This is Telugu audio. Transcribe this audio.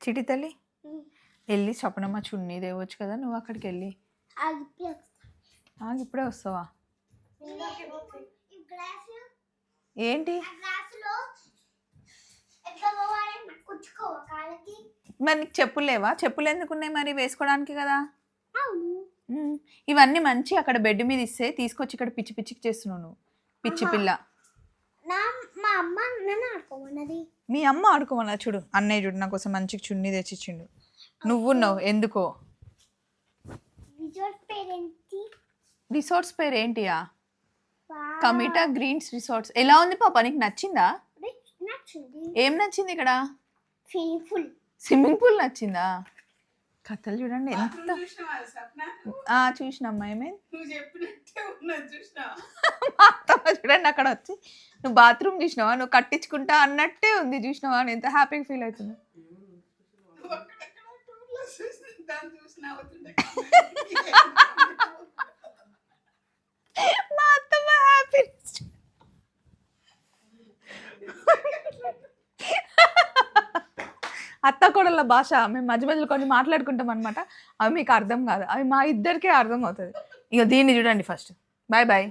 చిటి తల్లి వెళ్ళి స్వప్నమ్మ చున్నీ తేవచ్చు కదా నువ్వు అక్కడికి వెళ్ళి. ఇప్పుడే వస్తావా? ఏంటి మరి నీకు చెప్పులు లేవా? చెప్పులు ఎందుకు ఉన్నాయి మరి? వేసుకోవడానికి కదా. ఇవన్నీ మంచి అక్కడ బెడ్ మీద ఇస్తే తీసుకొచ్చి ఇక్కడ పిచ్చి పిచ్చికి చేస్తున్నావు నువ్వు, పిచ్చి పిల్ల. మీ అమ్మ ఆడుకోమన్నా? చూడు అన్నయ్య చూడు నా కోసం మంచిగా చున్నీ తెచ్చిచ్చిండు. నువ్వున్నావు ఎందుకో. రిసార్ట్స్ పేరు ఏంటియా? కమిటా గ్రీన్స్ రిసార్ట్స్. ఎలా ఉంది పాప, నీకు నచ్చిందా? ఏం నచ్చింది ఇక్కడ? స్విమ్మింగ్ పూల్ నచ్చిందా? కథలు చూడండి ఎంత. చూసినమ్మా. ఏమైంది? చూడండి అక్కడ వచ్చి నువ్వు బాత్రూమ్ చూసినావా? నువ్వు కట్టించుకుంటా అన్నట్టే ఉంది. చూసినావా ఎంత హ్యాపీగా ఫీల్ అవుతుంది. మా అత్తమ్మ హ్యాపీ. అత్త కోడళ్ళ భాష మేము మధ్య మధ్యలో కొన్ని మాట్లాడుకుంటాం అనమాట. అవి మీకు అర్థం కాదు, అవి మా ఇద్దరికే అర్థం అవుతుంది. ఇక దీన్ని చూడండి ఫస్ట్. Bye bye.